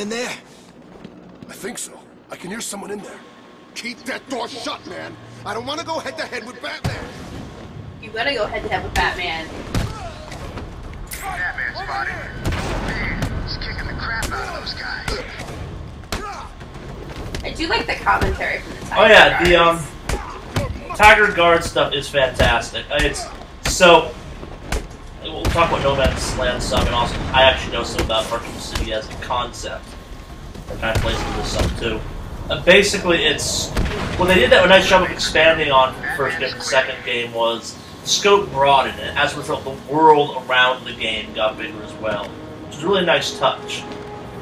in there? I think so. I can hear someone in there. Keep that door shut, man. I don't want to go head-to-head with Batman. You gotta go head-to-head with Batman. Batman spotted. Man, he's kicking the crap out of those guys. I do like the commentary from the Tiger Oh yeah, Guards. the Tiger Guard stuff is fantastic. It's so. We'll talk about No Man's Land some, and also I actually know some about Arkham City as a concept. That kind of plays into this stuff too. Basically, it's well, they did that a nice job of expanding on from the first game to the second game was the scope broadened, and as a result, the world around the game got bigger as well, which is a really nice touch.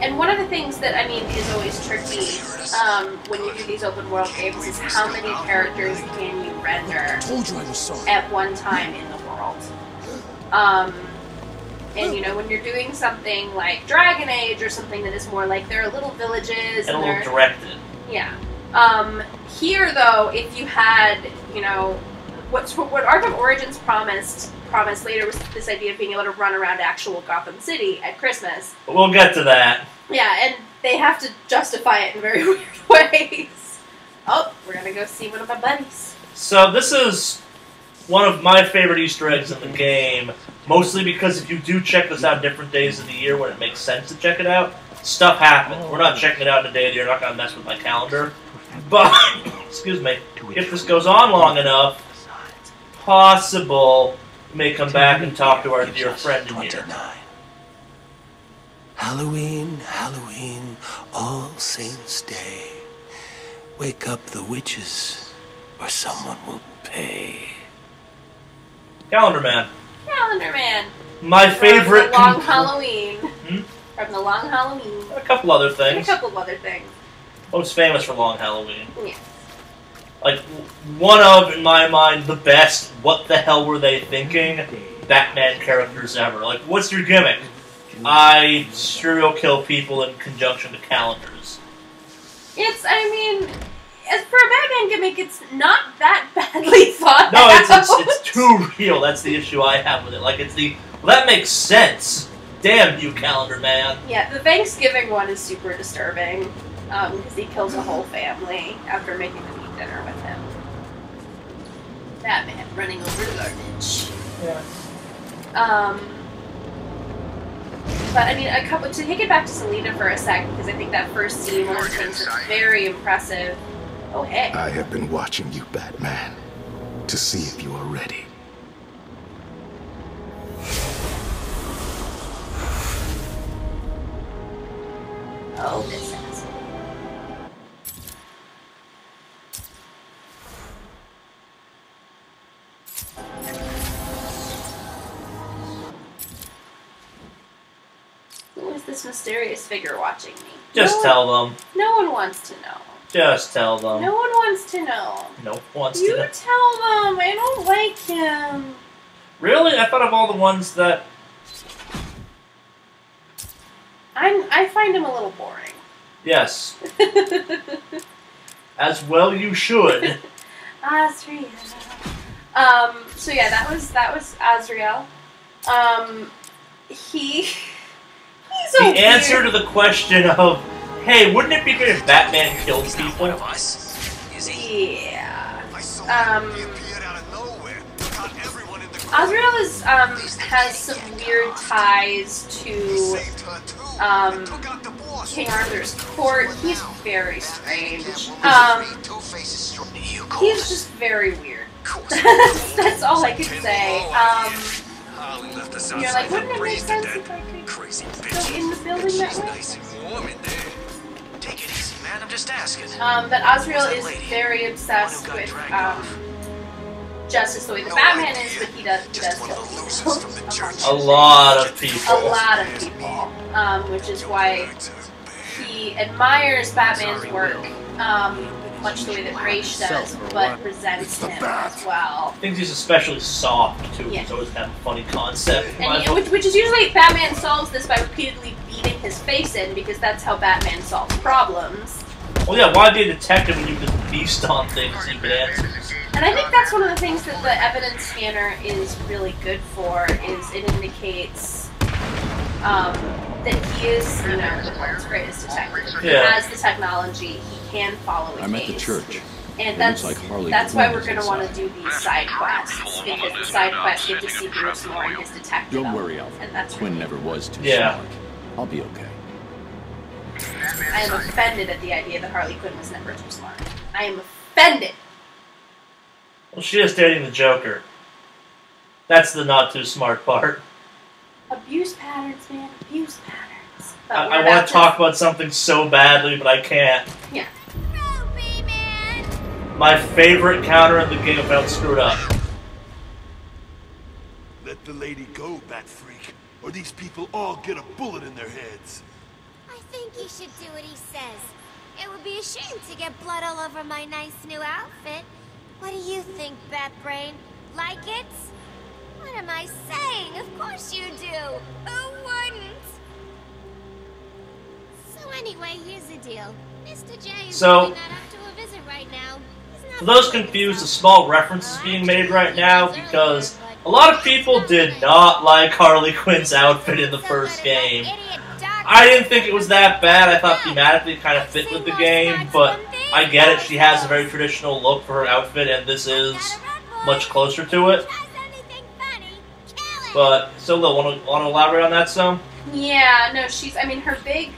And one of the things that, I mean, is always tricky when you do these open world games is how many characters can you render at one time in the world. And, you know, when you're doing something like Dragon Age or something that is more like there are little villages. And a little directed. Yeah. Here, though, if you had, you know, what Arkham Origins promised later was this idea of being able to run around actual Gotham City at Christmas. But we'll get to that. Yeah, and they have to justify it in very weird ways. Oh, we're gonna go see one of my buddies. So this is one of my favorite Easter eggs in the game, mostly because if you do check this out different days of the year when it makes sense to check it out, stuff happens. We're not checking it out in a day of the year, not gonna mess with my calendar. But, excuse me, if this goes on long enough, possible we may come back and talk to our dear friend in here. Halloween, Halloween, All Saints' Day. Wake up the witches, or someone will pay. Calendar Man. Calendar Man. My favorite. From the Long Halloween. Hmm? From the Long Halloween. A couple other And things. a couple of other things. Most famous for Long Halloween. Yeah. Like, one of, in my mind, the best, what the hell were they thinking, Batman characters ever. Like, what's your gimmick? I serial kill people in conjunction to calendars. It's, I mean, as for a Batman gimmick, it's not that badly thought No, out. it's too real. That's the issue I have with it. Like, it's the, well, that makes sense. Damn you, Calendar Man. Yeah, the Thanksgiving one is super disturbing, because he kills a whole family after making them eat dinner with him. Batman running over the garbage. Yeah. But I mean, to take it back to Selina for a second, because I think that first scene, one of the things that's very impressive. Oh, hey. I have been watching you, Batman, to see if you are ready. Oh, this ass. Who is this mysterious figure watching me? Just tell them. No one wants to know. Just tell them. No one wants to know. No one wants You to know. tell them. I don't like him. Really? I thought of all the ones that... I find him a little boring. Yes. As well you should. Azrael. So yeah, that was Azrael. He's The a answer weird... to the question of, hey, wouldn't it be great if Batman killed people? Yeah. Azrael is has some weird ties to King Arthur's court. He's very strange. He's just very weird. That's all I can say. You're like, wouldn't it make sense if I could go in the building that way? Take it easy, man. I'm just asking. But Azrael is very obsessed with justice the way that Batman is, but he does kill people. A lot of people. A lot of people. Which is why he admires Batman's work, much the way that Raish does, but resents him as well. I think he's especially soft, too. Yeah. He's always kind of a funny concept. And which is usually, Batman solves this by repeatedly beating his face in, because that's how Batman solves problems. Well, yeah, why be a detective when you can beast on things and you can answer? And I think that's one of the things that the evidence scanner is really good for, is it indicates that he is, you know, the world's greatest detective. He Yeah. has the technology. He can follow a I'm at the case. church. And It that's looks like Harley that's why Quinn we're is going to want to inside. do these side quests, because the side quests get to see Bruce more in his detective Don't element, worry, Alfred. and that's Quinn really- never was too Yeah. smart. I'll be okay. I am offended at the idea that Harley Quinn was never too smart. I am offended. Well, she is dating the Joker. That's the not too smart part. Abuse patterns, man. Abuse patterns. But I we're want about to talk about something so badly, but I can't. Yeah. Ruby Man! My favorite counter in the game felt screwed up. Let the lady go, bat freak, or these people all get a bullet in their heads. I think you should do what he says. It would be a shame to get blood all over my nice new outfit. What do you think, Batbrain? Like it? What am I saying? Of course you do. Who wouldn't? So anyway, here's the deal. Mr. J is So- really not up to a visit right now. He's not For those feeling confused, a himself. small reference is being made right now because a lot of people did not like Harley Quinn's outfit in the first game. I didn't think it was that bad. I thought thematically it kind of fit with the game, but I get it. She has a very traditional look for her outfit, and this is much closer to it. But Solo, want to elaborate on that some? Yeah, no, she's. I mean, her big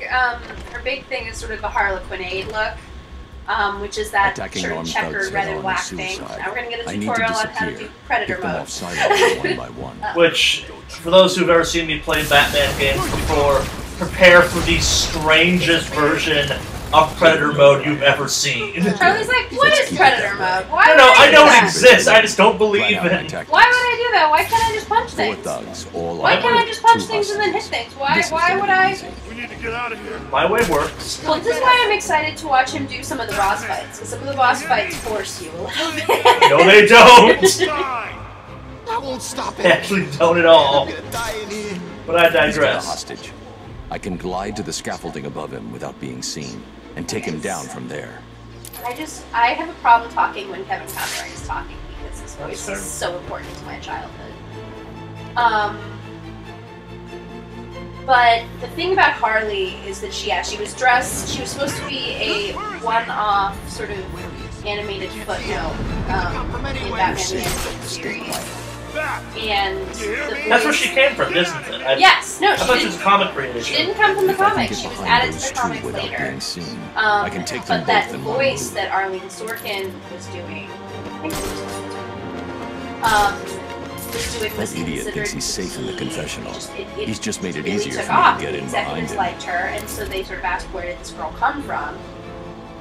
thing is sort of the Harlequinade look, which is that Attacking sort of armed checkered thugs red head and on black is thing. suicide. Now we're gonna get a I need to tutorial on how to do disappear. Predator Get them mode. off sidewalks one by one. Which, for those who've ever seen me play Batman games before, prepare for the strangest version of Predator mode you've ever seen. Charlie's like, what is Predator mode? Why No, would no, I I do know it that? exists. I just don't believe Flat out it. tactics. Why would I do that? Why can't I just punch 4 things? thugs, all Why armed, can't I just punch 2 things and then hit hostages. things? Why? This is Why gonna would be I? easy. We need to get out of here. My way works. Well, this is why I'm excited to watch him do some of the boss fights, because some of the boss fights force you a little bit. No, they don't. Die! I won't stop They actually don't at all. But I He's got a digress. hostage. I can glide to the scaffolding above him without being seen, and take him down from there. I have a problem talking when Kevin Conroy is talking because his voice is so important to my childhood. But the thing about Harley is that she was dressed, she was supposed to be a one-off sort of animated footnote in Batman the Animated Series. And the That's where voice- she came from, isn't it? Yes, no, I she thought she was a didn't. comic She creation. didn't come from the If I can comics. get She was behind added to those the two comics without later. being seen, I can take them But that both in one voice move. that Arlene Sorkin was doing, I think it was doing That was idiot considered thinks he's safe in the to be- confessional. it He's just made it really easier took for me off. to get The in behind executives him. liked her, and so they sort of asked, where did this girl come from?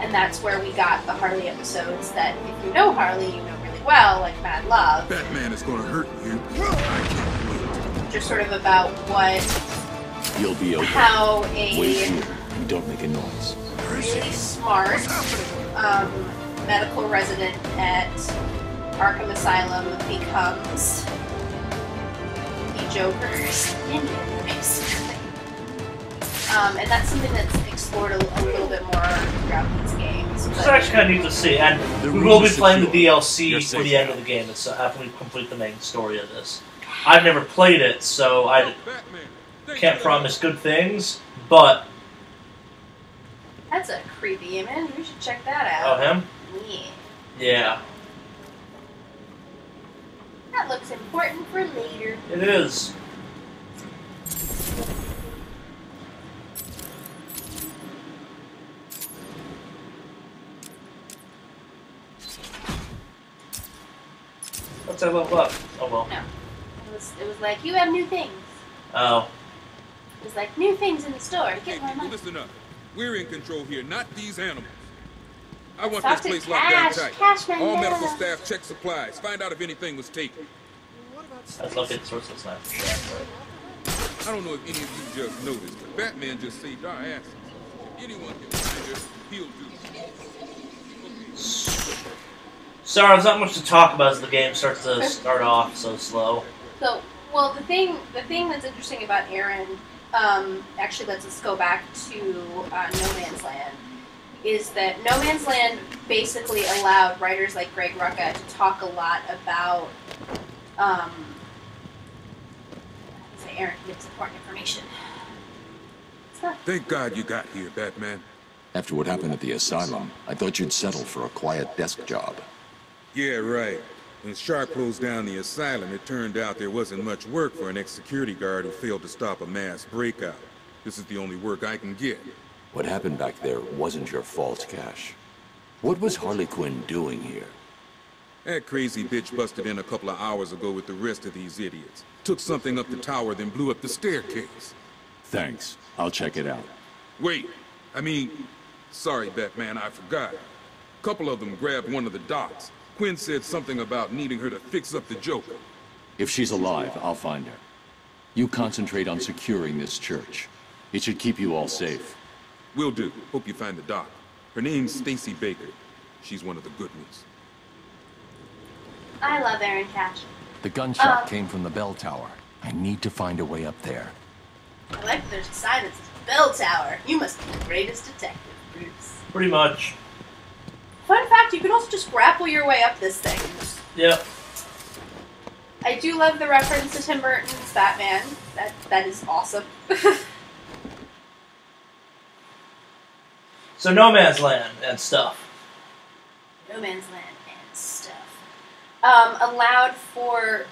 And that's where we got the Harley episodes that, if you know Harley, you know really well, like Mad Love. Batman is gonna hurt you. I can't wait. Just sort of about what, You'll be okay. how Wait a here and don't make a noise. really smart medical resident at Arkham Asylum becomes the Joker's minion, basically. And that's something that's explored a little bit more throughout these games. It's But actually kind of neat to see, and The we will room be is playing the secure. DLC You're for safe the end now. of the game after we complete the main story of this. I've never played it, so I Batman. can't promise good things, but... that's a creepy image. We should check that Oh, out. him? Yeah. Yeah, That looks important for later. it is. What's that level up? Oh, well. No. It was like, you have new things. Oh. It was like, new things in the store. Get Hey, my people, money. listen up. We're in control here, not these animals. I want Talk this to place locked down Cash. tight. Cash man All down. medical staff check supplies. Find out if anything was taken. That's not good source of snap. I don't know if any of you just noticed, but Batman just saved our asses. If anyone can find her, he'll do. Sorry, there's not much to talk about as the game starts to start off so slow. So, well, the thing that's interesting about Aaron, actually lets us go back to No Man's Land, is that No Man's Land basically allowed writers like Greg Rucka to talk a lot about, say Aaron gives important information. Thank God you got here, Batman. After what happened at the asylum, I thought you'd settle for a quiet desk job. Yeah, right. When Sharp closed down the asylum, it turned out there wasn't much work for an ex-security guard who failed to stop a mass breakout. This is the only work I can get. What happened back there wasn't your fault, Cash. What was Harley Quinn doing here? That crazy bitch busted in a couple of hours ago with the rest of these idiots. Took something up the tower, then blew up the staircase. Thanks. I'll check it out. Wait. Sorry, Batman, I forgot. A couple of them grabbed one of the dots. Quinn said something about needing her to fix up the Joker. If she's alive, I'll find her. You concentrate on securing this church. It should keep you all safe. Will do. Hope you find the doc. Her name's Stacy Baker. She's one of the good ones. I love Aaron Cash. The gunshot came from the bell tower. I need to find a way up there. I like that there's a sign that says Bell Tower. You must be the greatest detective, Bruce. Pretty much. Fun fact, you can also just grapple your way up this thing. Yep. I do love the reference to Tim Burton's Batman. That is awesome. So No Man's Land and stuff. No Man's Land and stuff. Allowed for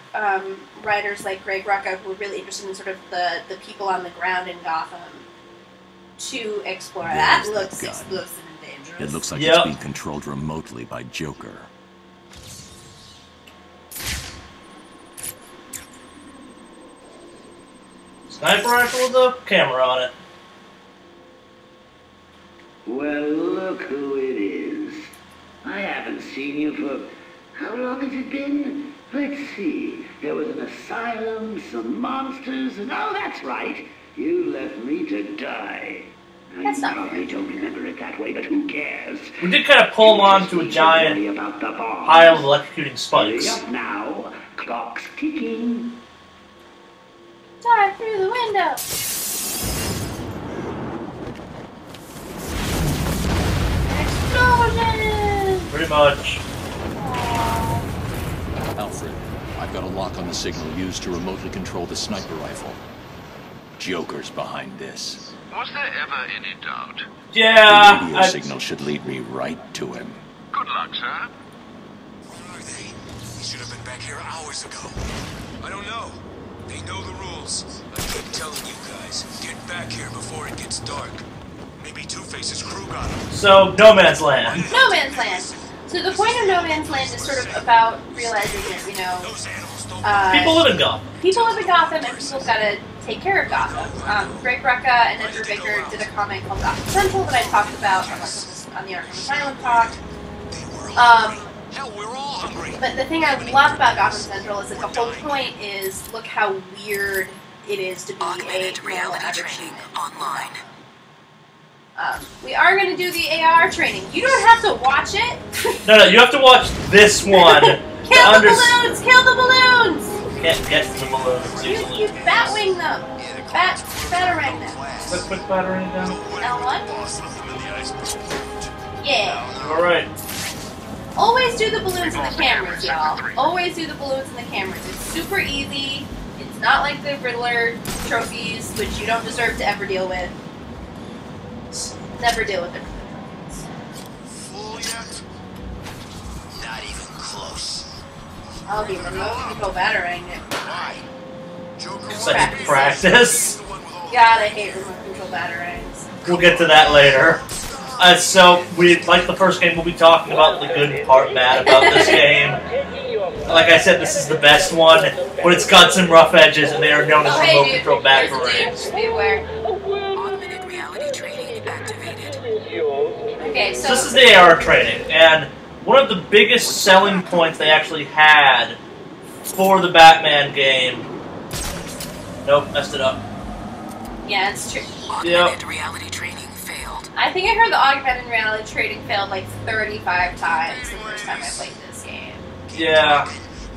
writers like Greg Rucka, who were really interested in sort of the people on the ground in Gotham, to explore. That looks explosive and dangerous. It looks like it's being controlled remotely by Joker. Sniper rifle with a camera on it. Well, look who it is. I haven't seen you for... How long has it been? Let's see. There was an asylum, some monsters, and oh, that's right. You left me to die. That's not probably don't remember it that way, but who cares? We did kind of pull him onto a giant pile of electrocuting spikes. Hurry up now. Clock's ticking. Dive through the window. Explosion! Pretty much. Alfred, I've got a lock on the signal used to remotely control the sniper rifle. Joker's behind this. Was there ever any doubt? Yeah. The radio signal should lead me right to him. Good luck, sir. Where are they? He should have been back here hours ago. I don't know. They know the rules. I keep telling you guys, get back here before it gets dark. Maybe Two-Face's crew got him. So, No Man's Land. No Man's Land. So the point of No Man's Land is sort of about realizing that, you know, People live in Gotham. People live in Gotham, and people gotta take care of Gotham. Greg Rucka and Andrew Baker did a comic called Gotham Central that I talked about on the Arkham Asylum talk. But the thing I love about Gotham Central is that the whole point is, look how weird it is to be a normal average human. Online. We are going to do the AR training. You don't have to watch it. No, you have to watch this one. Kill the balloons! Kill the balloons! Can't get to the balloons easily. You batwing them. Batarang them. Quick battering down. L1? Yeah. Alright. Always do the balloons in the cameras, y'all. Always do the balloons in the cameras. It's super easy. It's not like the Riddler trophies, which you don't deserve to ever deal with. Never deal with it. Full yet? Not even close. I'll be remote control battering it. Why? Joker Such practice. God, I hate remote control batarangs. We'll get to that later. So, like the first game, we'll be talking about the good part, bad about this game. Like I said, this is the best one, but it's got some rough edges, and they are known as remote control batarangs. Be aware. Augmented reality training activated. Okay, So this is the AR training, and one of the biggest selling points they actually had for the Batman game... Nope, messed it up. Yeah, it's true. Augmented reality training failed. I think I heard the augmented reality trading failed like 35 times the first time I played this game. Yeah.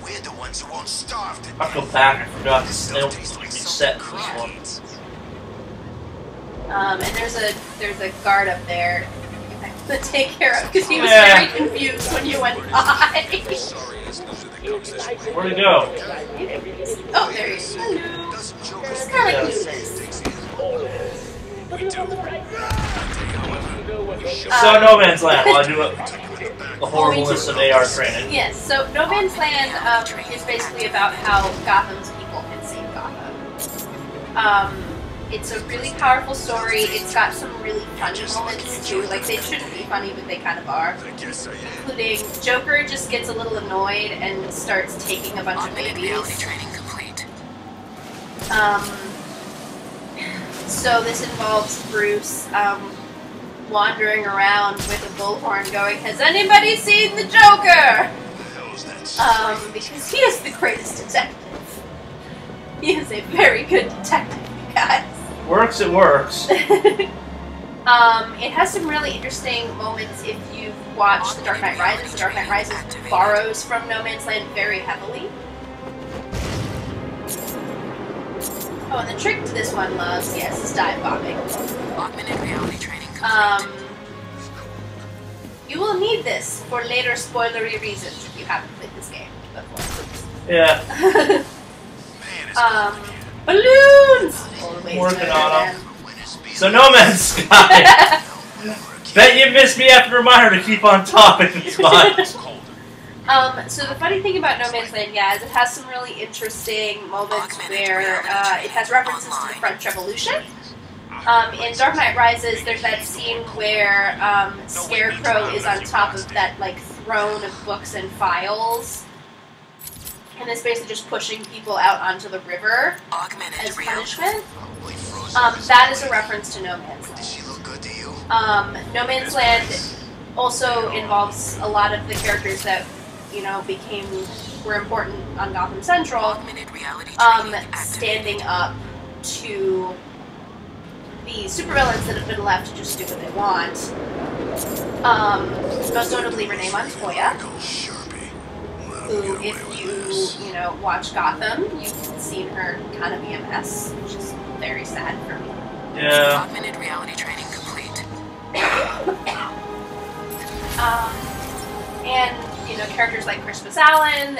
We're the ones who won't starve to I'll go back, I forgot to reset this one. And there's a guard up there to take care of, because he was very confused when you went by. Where'd he go? Oh, there he is. Hello. It's kind of like Lupus. So No Man's Land, while I do the horribleness of AR training. Yes, so No Man's Land is basically about how Gotham's people can save Gotham. It's a really powerful story. It's got some really funny moments too. Like, they shouldn't be funny, but they kind of are. Including Joker just gets a little annoyed and starts taking a bunch of babies. So this involves Bruce wandering around with a bullhorn going, "Has anybody seen the Joker?" Because he is the greatest detective. He is a very good detective, you guys. Works, it works. It has some really interesting moments if you've watched The Dark Knight Rises. The Dark Knight Rises borrows from No Man's Land very heavily. Oh, and the trick to this one, loves, yes, is dive bombing. Augmented reality training. You will need this for later spoilery reasons if you haven't played this game before. Yeah. Balloons! Always Working better on than- them. So No Man's Sky. Bet you missed me after reminder to keep on topic this month. So the funny thing about No Man's Land, yeah, is it has some really interesting moments where it has references to the French Revolution. In Dark Knight Rises, there's that scene where Scarecrow is on top of that like throne of books and files, and is basically just pushing people out onto the river as punishment. That is a reference to No Man's Land. No Man's Land also involves a lot of the characters that were important on Gotham Central, standing up to the supervillains that have been left to just do what they want. Most notably Renee Montoya, who, if you watch Gotham, you've seen her kind of be a mess, which is very sad for me. Yeah. Augmented reality training complete. And characters like Christmas Allen.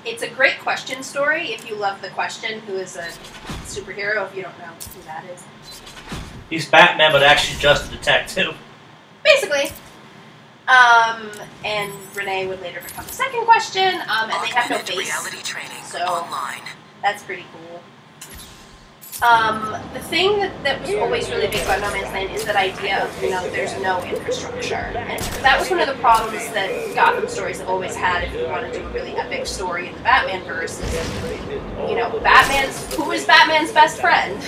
It's a great Question story if you love the Question, who is a superhero. If you don't know who that is, He's Batman, but actually just a detective. basically. And Renee would later become the second Question. And they have no base, reality training so online. that's pretty cool. The thing that was always really big about No Man's Land is that idea of, there's no infrastructure. And that was one of the problems that Gotham stories have always had if you want to do a really epic story in the Batman-verse. Who is Batman's best friend?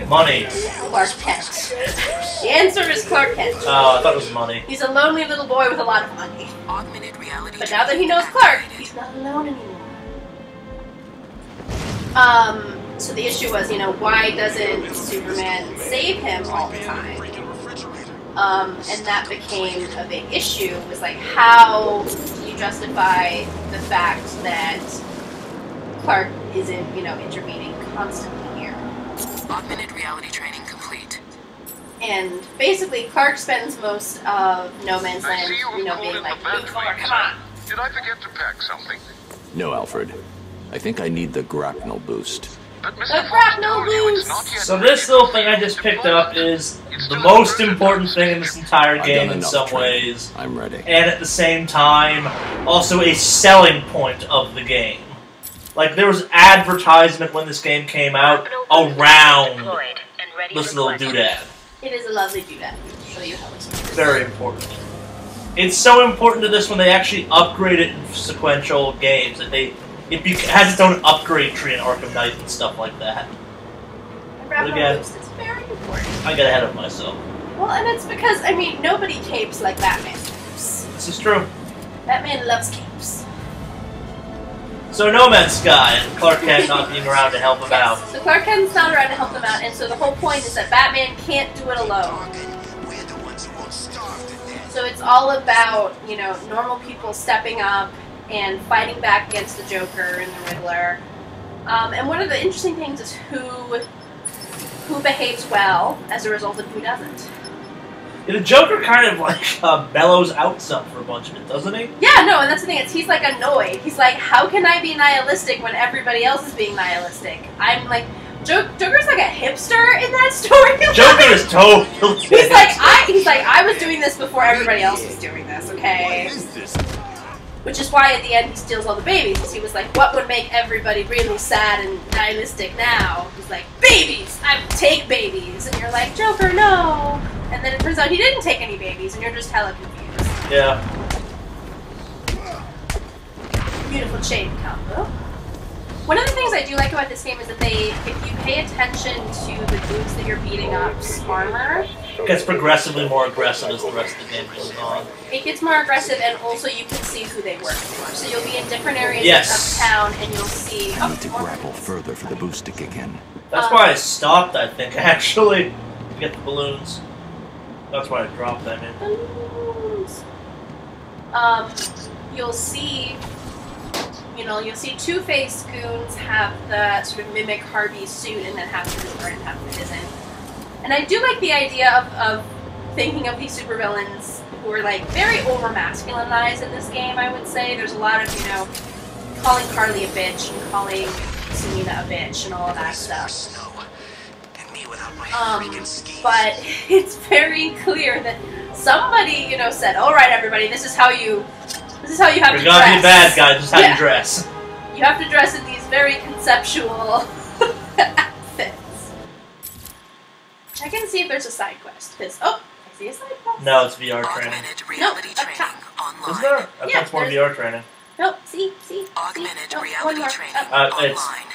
Money. Clark Kent. The answer is Clark Kent. Oh, I thought it was money. He's a lonely little boy with a lot of money. Augmented reality But now that he knows Clark, he's not alone anymore. So the issue was, why doesn't Superman save him all the time? And that became a big issue. It was like, how do you justify the fact that Clark isn't, intervening constantly here? Augmented reality training complete. And basically, Clark spends most of No Man's Land, being like, come on. Did I forget to pack something? No, Alfred. I think I need the grapnel boost. But The grapnel boost! So this little thing I just picked up is the most important thing in this entire game in some ways. I'm ready. And at the same time, also a selling point of the game. Like, there was advertisement when this game came out around this little doodad. It is a lovely doodad. I'll show you how it's made. Very important. It's so important to this when they actually upgrade it in sequential games that it has its own upgrade tree in Arkham Knight and stuff like that. The grapnel again, boost is very important. I got ahead of myself. Well, and it's because, nobody capes like Batman capes. This is true. Batman loves capes. So No Man's Sky and Clark Kent not being around to help him out. So Clark Kent's not around to help them out, and so the whole point is that Batman can't do it alone. So it's all about, normal people stepping up and fighting back against the Joker and the Riddler. And one of the interesting things is who behaves well as a result and who doesn't. Yeah, the Joker kind of bellows out some for a bunch of it, doesn't he? Yeah, no, and that's the thing, he's annoyed. He's like, how can I be nihilistic when everybody else is being nihilistic? I'm Joker's like a hipster in that story. Joker is totally. He's like, I was doing this before everybody else was doing this, okay? Which is why at the end he steals all the babies, because he was like, what would make everybody really sad and nihilistic now? He's like, babies! I would take babies! And you're like, Joker, no! And then it turns out he didn't take any babies, and you're just hella confused. Yeah. Beautiful chain combo. One of the things I do like about this game is that if you pay attention to the goons that you're beating up's armor, It gets progressively more aggressive as the rest of the game goes on. it gets more aggressive, and also you can see who they work for. So you'll be in different areas Yes. of town, and you'll see... I need to grapple further for the boost to kick in. That's why I stopped, I think, actually, to get the balloons. That's why I dropped them in. Balloons. You'll see... you'll see Two-Face goons have the sort of mimic Harvey suit, and then half of it is and half of it isn't. And I do like the idea of thinking of these supervillains who are like very over-masculinized in this game, I would say. There's a lot of, calling Carly a bitch and calling Selena a bitch and all of that stuff. But it's very clear that somebody, said, alright everybody, this is how you have to dress. You're gonna be a bad guy, just how you dress. You have to dress in these very conceptual outfits. Check and see if there's a side quest. I see a side quest. No, it's VR training. Augmented reality training online. Is there? I thought it's more VR training. Nope, see? Augmented No, reality one more. training It's online.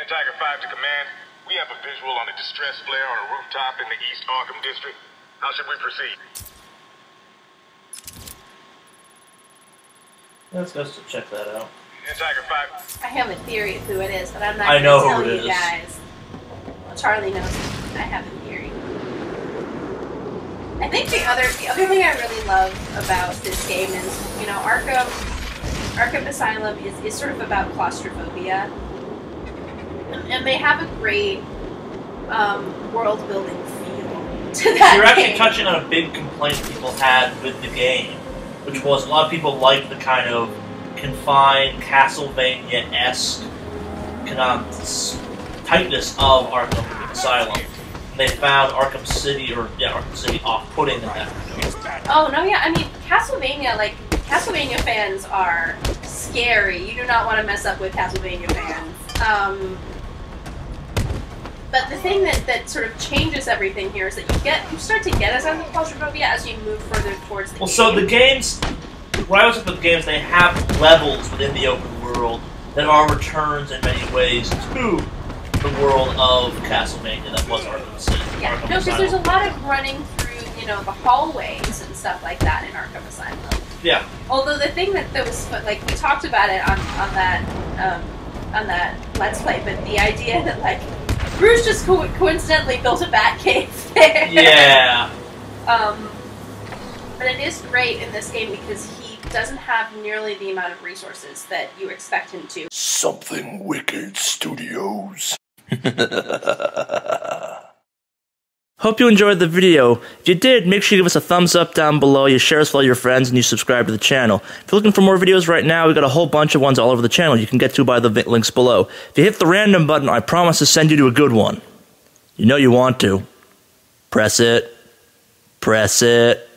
Tiger 5 to command. We have a visual on a distress flare on a rooftop in the East Arkham district. How should we proceed? Let's go check that out. Tiger 5. I have a theory of who it is, but I'm not I going know to who tell it you is. guys. Well, Charlie knows. I have a theory. I think the other thing I really love about this game is, Arkham Asylum is sort of about claustrophobia. And they have a great world building feel to that You're actually game. touching on a big complaint people had with the game, which was a lot of people liked the kind of confined Castlevania-esque kind of tightness of Arkham Asylum. And they found Arkham City off-putting in that regard. Oh no, yeah. I mean, Castlevania fans are scary. You do not want to mess up with Castlevania fans. But the thing that sort of changes everything here is that you start to get a sense of claustrophobia as you move further towards the game. So the games, when I was with the games, they have levels within the open world that are returns in many ways to the world of Castlevania that was Arkham City. Yeah, Arkham no, because Asylum. there's a lot of running through, the hallways and stuff like that in Arkham Asylum. Yeah. Although the thing that was, we talked about it on that Let's Play, but the idea that, Bruce just coincidentally built a bat cave there. Yeah. But it is great in this game because he doesn't have nearly the amount of resources that you expect him to. Something Wicked Studios. Hope you enjoyed the video. If you did, make sure you give us a thumbs up down below, you share us with all your friends, and you subscribe to the channel. If you're looking for more videos right now, we've got a whole bunch of ones all over the channel you can get to by the links below. If you hit the random button, I promise to send you to a good one. You know you want to. Press it. Press it.